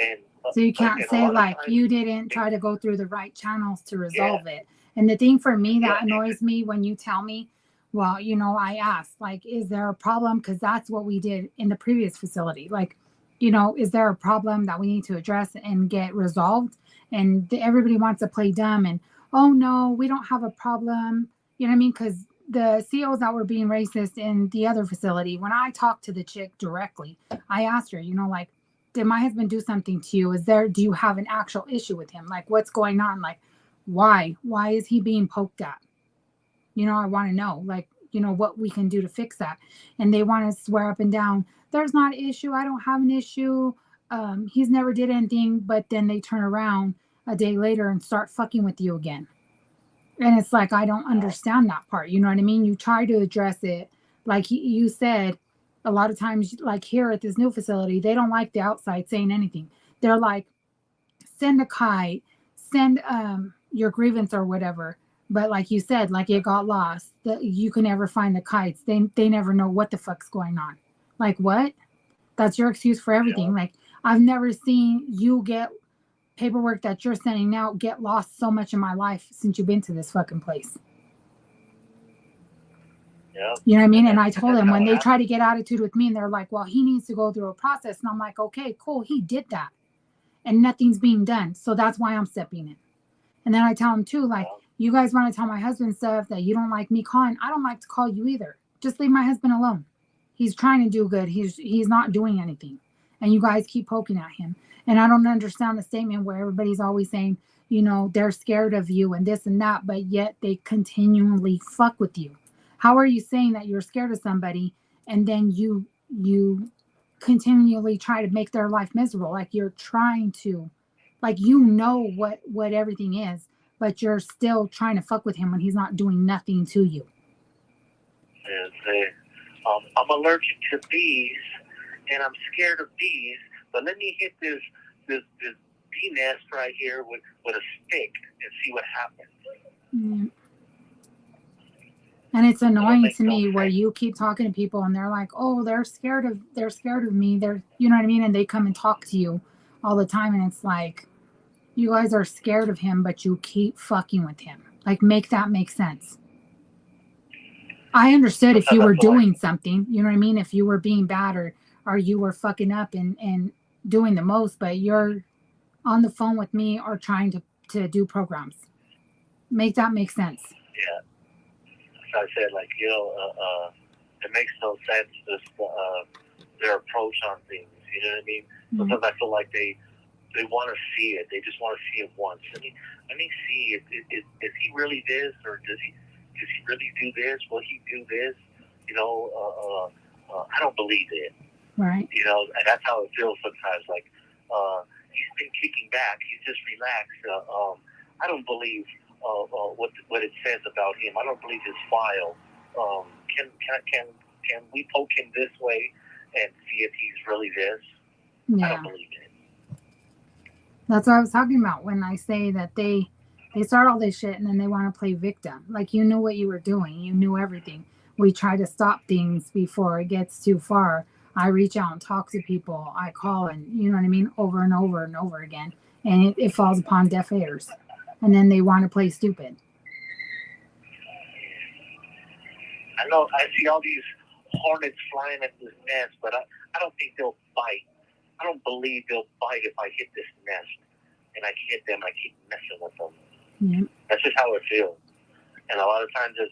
And so you can't say like you didn't try to go through the right channels to resolve it. And the thing for me that annoys me when you tell me, well, you know, I asked, like, is there a problem? Because that's what we did in the previous facility. Like, you know, is there a problem that we need to address and get resolved? And everybody wants to play dumb and, oh, no, we don't have a problem. You know what I mean? Because the COs that were being racist in the other facility, when I talked to the chick directly, I asked her, you know, like, did my husband do something to you? Do you have an actual issue with him? Like, what's going on? Like, why is he being poked at? You know, I want to know, like, you know, what we can do to fix that. And they want to swear up and down, there's not an issue. I don't have an issue. He's never did anything. But then they turn around a day later and start fucking with you again. And it's like, I don't understand that part. You know what I mean? You try to address it. Like you said, a lot of times, like here at this new facility, they don't like the outside saying anything. They're like, send a kite, send your grievance or whatever. But like you said, like it got lost. You can never find the kites. They never know what the fuck's going on. Like what? That's your excuse for everything. Like I've never seen you get paperwork that you're sending out get lost so much in my life since you've been to this fucking place. Yeah. You know what I mean? And I told them when they try to get attitude with me and they're like, well, he needs to go through a process. And I'm like, okay, cool. He did that. And nothing's being done. So that's why I'm stepping in. And then I tell him too, like, you guys want to tell my husband stuff that you don't like me calling. I don't like to call you either. Just leave my husband alone. He's trying to do good. He's not doing anything. And you guys keep poking at him. And I don't understand the statement where everybody's always saying, you know, they're scared of you and this and that, but yet they continually fuck with you. How are you saying that you're scared of somebody and then you continually try to make their life miserable? Like you're trying to, like, you know what everything is, but you're still trying to fuck with him when he's not doing nothing to you. I'm allergic to bees and I'm scared of bees, but let me hit this bee nest right here with a stick and see what happens. Mm. And it's annoying to me where you keep talking to people and they're like, oh, they're scared of me. You know what I mean? And they come and talk to you all the time. And it's like, you guys are scared of him, but you keep fucking with him. Like, make that make sense. I understood if you were doing something, you know what I mean? If you were being bad or you were fucking up and doing the most, but you're on the phone with me or trying to do programs. Make that make sense. Yeah. I said, like, you know, it makes no sense, their approach on things, you know what I mean? Mm-hmm. Sometimes I feel like they want to see it. They just want to see it once. Let me see, is he really this, or does he really do this? Will he do this? You know, I don't believe it. Right. You know, and that's how it feels sometimes. Like, he's been kicking back. He's just relaxed. I don't believe what it says about him. I don't believe his file. Can we poke him this way and see if he's really this? Yeah. I don't believe it. That's what I was talking about when I say that they start all this shit and then they want to play victim. Like, you knew what you were doing. You knew everything. We try to stop things before it gets too far. I reach out and talk to people. I call and, you know what I mean, over and over and over again. And it falls upon deaf ears. And then they want to play stupid. I know. I see all these hornets flying at this nest, but I don't think they'll bite. I don't believe they'll bite if I hit this nest and I hit them. I keep messing with them. Yeah. That's just how it feels. And a lot of times it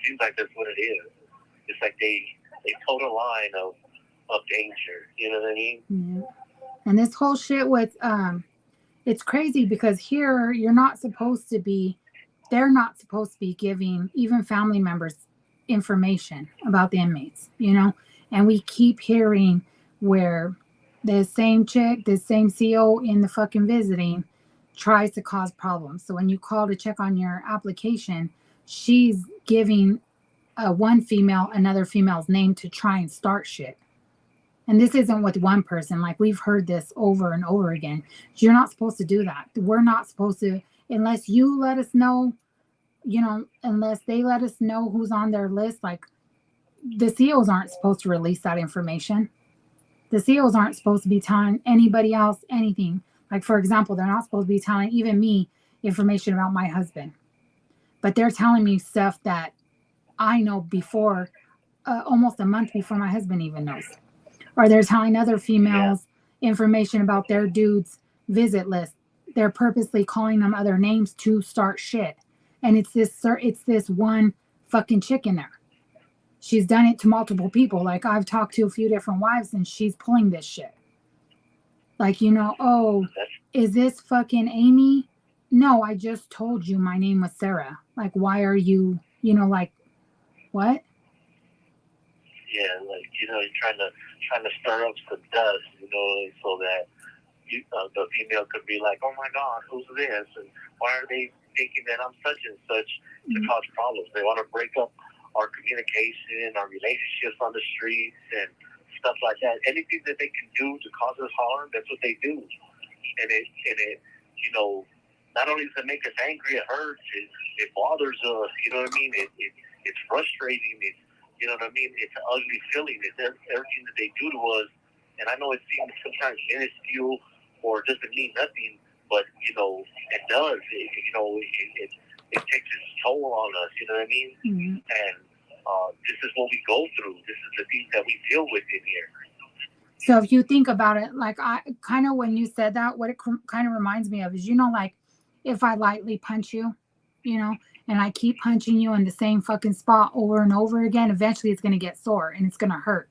seems like that's what it is. It's like they toe the line of danger. You know what I mean? Yeah. And this whole shit with it's crazy because here they're not supposed to be giving even family members information about the inmates, and we keep hearing where the same chick, the same CO in the fucking visiting tries to cause problems. So when you call to check on your application, she's giving one female another female's name to try and start shit. And this isn't with one person. Like, we've heard this over and over again. You're not supposed to do that. We're not supposed to, unless you let us know, unless they let us know who's on their list. Like, the COs aren't supposed to release that information. The COs aren't supposed to be telling anybody else anything. Like, for example, they're not supposed to be telling even me information about my husband. But they're telling me stuff that I know before, almost a month before my husband even knows. Or they're telling other females information about their dude's visit list. They're purposely calling them other names to start shit. And it's this one fucking chick in there. She's done it to multiple people. Like, I've talked to a few different wives and she's pulling this shit. Like, oh, is this fucking Amy? No, I just told you my name was Sarah. Like, why are you, like, what? Yeah, like, you're trying to stir up some dust, so that the female could be like, oh my God, who's this? And why are they thinking that I'm such and such to cause problems? They want to break up our communication, our relationships on the streets, and stuff like that. Anything that they can do to cause us harm, that's what they do. And it not only does it make us angry, it hurts, it bothers us. You know what I mean? It's frustrating. You know what I mean? It's an ugly feeling. It's everything that they do to us. And I know it seems sometimes minuscule or doesn't mean nothing, but, it does. It takes its toll on us. You know what I mean? Mm-hmm. And this is what we go through. This is the things that we deal with in here. So if you think about it, like, I kind of, when you said that, what it kind of reminds me of is, like, if I lightly punch you, and I keep punching you in the same fucking spot over and over again, eventually it's going to get sore and it's going to hurt.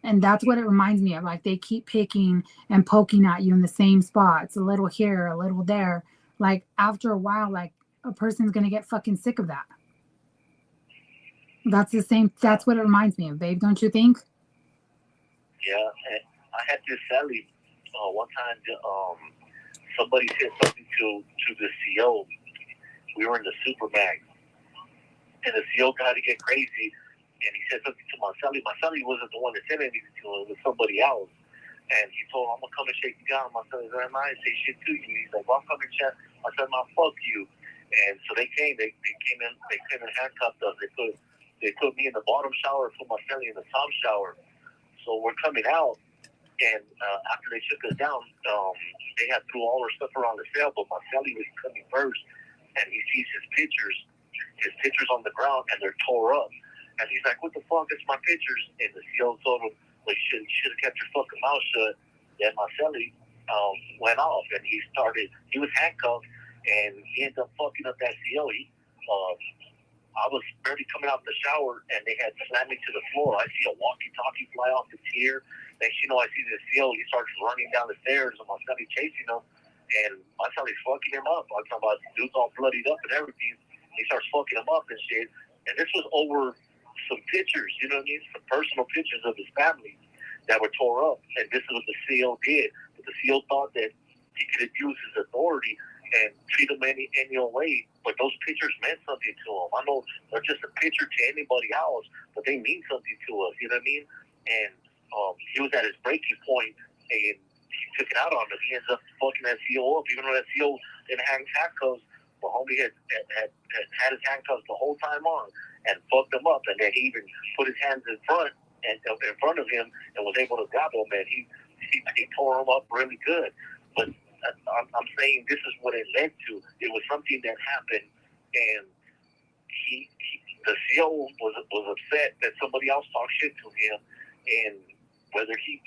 And that's what it reminds me of. Like, they keep picking and poking at you in the same spots, a little here, a little there. Like, after a while, like, a person's going to get fucking sick of that. That's what it reminds me of, babe. Don't you think? Yeah. And I had this Sally one time, somebody said something to the CO. We were in the Supermax, and the CO got to get crazy, and he said something to Marcelli. Marcelli wasn't the one that said anything to him, it was somebody else. And he told him, I'm going to come and shake you down. Marcelli's like, I say shit to you. He's like, well, I'm coming to check. I said, man, fuck you. And so they came and handcuffed us. They put me in the bottom shower, put Marcelli in the top shower. So we're coming out, and after they shook us down, they had threw all our stuff around the cell, but Marcelli was coming first. And he sees his pictures on the ground, and they're tore up. And he's like, what the fuck, it's my pictures. And the CO told him, well, you should have kept your fucking mouth shut. Then Marcelli went off, and he was handcuffed, and he ended up fucking up that CO. I was barely coming out the shower, and they had slammed me to the floor. I see a walkie-talkie fly off the tier. Next you know, I see the CO. He starts running down the stairs, and Marcelli chasing him. And Marcelli's fucking him up. I'm talking about dude's all bloodied up and everything. He starts fucking him up and shit. And this was over some pictures, you know what I mean? Some personal pictures of his family that were tore up. And this is what the CO did. But the CO thought that he could abuse his authority and treat him any old way. But those pictures meant something to him. I know they're just a picture to anybody else, but they mean something to us, you know what I mean? And he was at his breaking point, and he took it out on him. He ends up fucking that CO up, even though that CO didn't have handcuffs. The homie had his handcuffs the whole time on and fucked him up. And then he even put his hands in front of him and was able to grab him. And he tore him up really good. But I'm saying this is what it led to. It was something that happened, and the CO was upset that somebody else talked shit to him, and whether he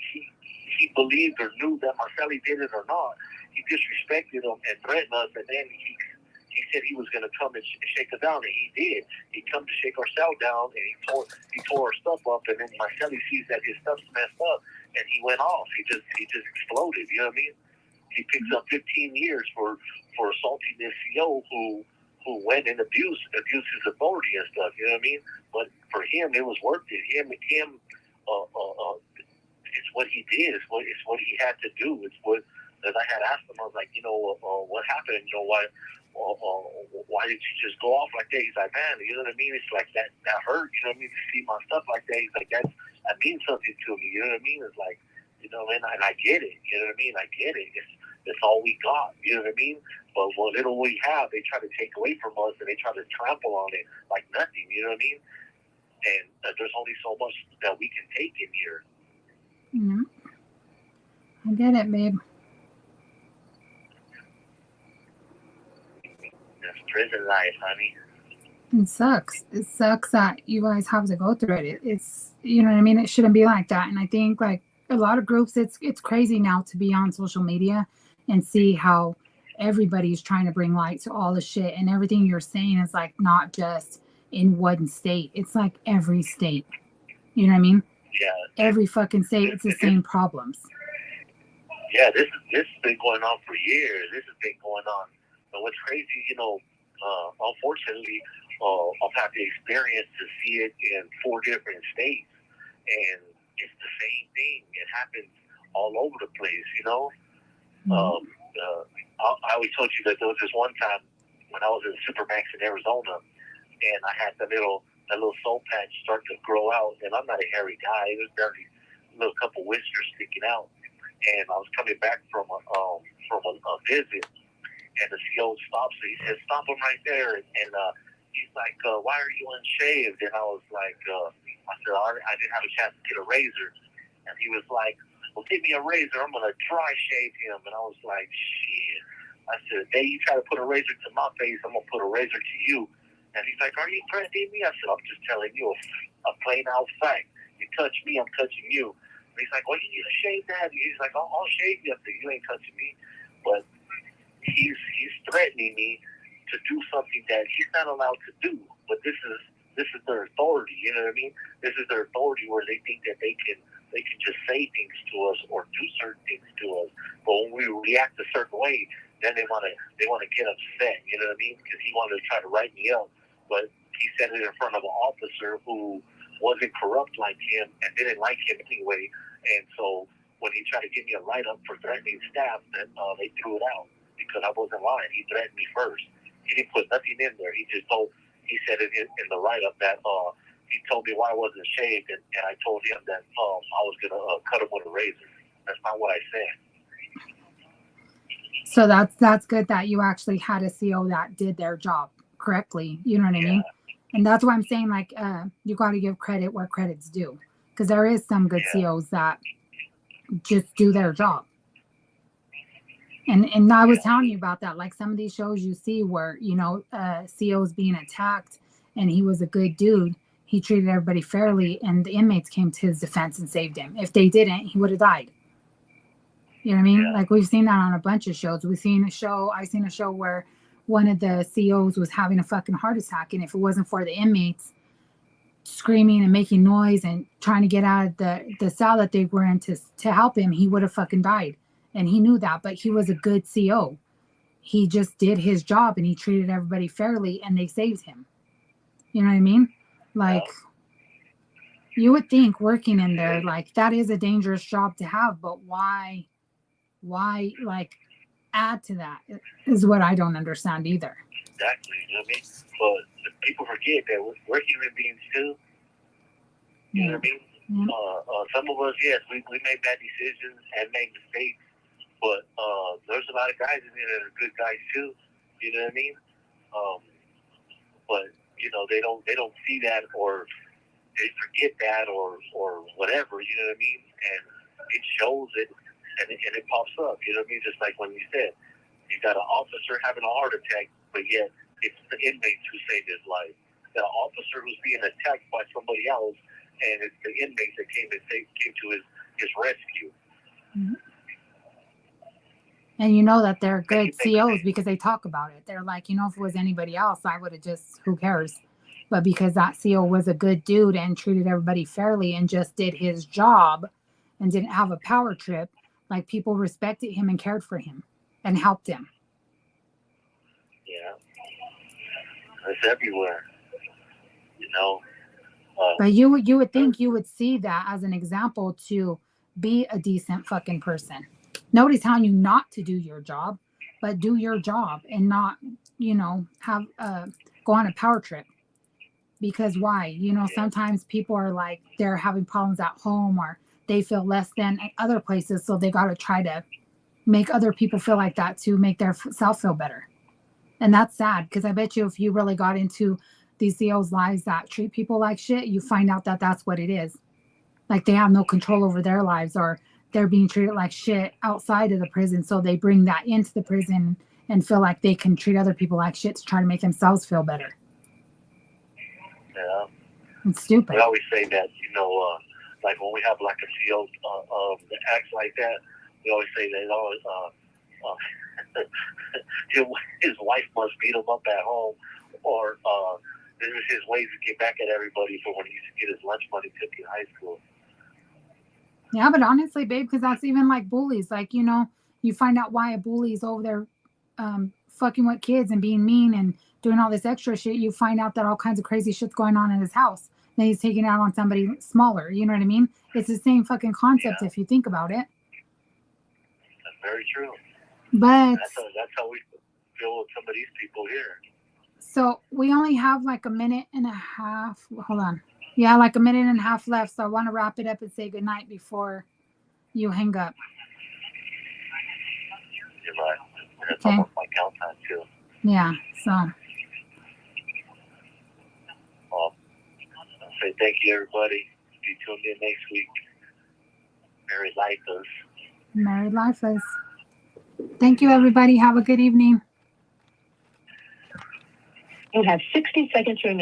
believed or knew that Marcelli did it or not, he disrespected him and threatened us, and then he said he was going to come and shake us down, and he did. He come to shake our cell down, and he tore our stuff up, and then Marcelli sees that his stuff's messed up, and he went off. He just exploded. You know what I mean? He picks up 15 years for assaulting this CO who went and abused his authority and stuff. You know what I mean? But for him, it was worth it. It's what he did. It's what he had to do. It's what, as I had asked him, I was like, what happened? Why did you just go off like that? He's like, man, you know what I mean? It's like that hurt. You know what I mean? To see my stuff like that. He's like, that means something to me. You know what I mean? It's like, and I get it. You know what I mean? I get it. It's all we got. You know what I mean? But what little we have, they try to take away from us, and they try to trample on it like nothing. You know what I mean? And there's only so much that we can take in here. Yeah. I get it, babe. That's prison life, honey. It sucks. It sucks that you guys have to go through it. It's, you know what I mean? It shouldn't be like that. And I think like a lot of groups, it's crazy now to be on social media and see how everybody's trying to bring light to all the shit, and everything you're saying is like not just in one state. It's like every state. You know what I mean? Yeah. Every fucking state, it's the same problems. Yeah, this has been going on for years. This has been going on. And what's crazy, unfortunately, I've had the experience to see it in 4 different states, and it's the same thing. It happens all over the place, Mm-hmm. I always told you that there was this one time when I was in Supermax in Arizona, and I had that little soul patch start to grow out, and I'm not a hairy guy. It was barely a couple whiskers sticking out, and I was coming back from a visit, and the CO stops. He says, "Stop him right there," and he's like, "Why are you unshaved?" And I was like, I said, I didn't have a chance to get a razor, and he was like, "Well, give me a razor. I'm gonna dry shave him." And I was like, "Shit." I said, "Hey, you try to put a razor to my face, I'm gonna put a razor to you." And he's like, "Are you threatening me?" I said, "I'm just telling you a plain out fact. You touch me, I'm touching you." And he's like, "Well, you need to shave that." And he's like, I'll shave you." I said, "You ain't touching me." But he's threatening me to do something that he's not allowed to do. But this is their authority. You know what I mean? This is their authority where they think that they can just say things to us or do certain things to us. But when we react a certain way, then they want to get upset. You know what I mean? Because he wanted to try to write me up, but he said it in front of an officer who wasn't corrupt like him and didn't like him anyway. And so when he tried to give me a write-up for threatening staff, then they threw it out because I wasn't lying. He threatened me first. He didn't put nothing in there. He said it in the write-up that he told me why I wasn't shaved, and I told him that I was going to cut him with a razor. That's not what I said. So that's good that you actually had a CO that did their job correctly. You know what I mean? And that's why I'm saying, like, you got to give credit where credit's due, because there is some good COs that just do their job. And I was telling you about that, like some of these shows you see where, CO's being attacked and he was a good dude. He treated everybody fairly and the inmates came to his defense and saved him. If they didn't, he would have died. You know what I mean? Like we've seen that on a bunch of shows. I've seen a show where one of the COs was having a fucking heart attack. And if it wasn't for the inmates screaming and making noise and trying to get out of the cell that they were in to help him, he would have fucking died. And he knew that, but he was a good CO. He just did his job and he treated everybody fairly and they saved him. You know what I mean? Like, you would think working in there, like, that is a dangerous job to have, but why, like, add to that is what I don't understand either. Exactly. You know what I mean? But people forget that we're human beings too. You know what I mean? Yeah. Some of us, yes, we make bad decisions and make mistakes, but there's a lot of guys in there that are good guys too. You know what I mean? But they don't see that, or they forget that, or whatever. You know what I mean? And it shows it, and it pops up. You know what I mean? Just like when you said, you got an officer having a heart attack, but yet it's the inmates who saved his life. the officer who's being attacked by somebody else, and it's the inmates that came to his rescue. Mm-hmm. And you know that they're good COs because they talk about it. They're like, if it was anybody else, I would have just, who cares? But because that CO was a good dude and treated everybody fairly and just did his job and didn't have a power trip, like people respected him and cared for him and helped him. Yeah. It's everywhere. But you would think you would see that as an example to be a decent fucking person. Nobody's telling you not to do your job, but do your job and not, have go on a power trip. Because why? Sometimes people are like, they're having problems at home or they feel less than at other places. So they got to try to make other people feel like that to make their self feel better. And that's sad because I bet you if you really got into these COs' lives that treat people like shit, you find out that that's what it is. Like they have no control over their lives or they're being treated like shit outside of the prison. So they bring that into the prison and feel like they can treat other people like shit to try to make themselves feel better. Yeah. It's stupid. We always say that, like when we have like a CO that acts like that, we always say that, his wife must beat him up at home, or this is his ways to get back at everybody for when he used to get his lunch money took in high school. Yeah, but honestly, babe, because that's even like bullies. Like, you find out why a bully is over there fucking with kids and being mean and doing all this extra shit. You find out that all kinds of crazy shit's going on in his house. Then he's taking it out on somebody smaller. You know what I mean? It's the same fucking concept if you think about it. That's very true. But that's how we feel with some of these people here. So we only have like a minute and a half. Hold on. Yeah, like a minute and a half left. So I want to wrap it up and say goodnight before you hang up. You're right. It's almost my count time too. Yeah, so. Well, I'll say thank you, everybody. Be tuned in next week. Married Lifers. Married Lifers. Thank you, everybody. Have a good evening. You have 60 seconds remaining.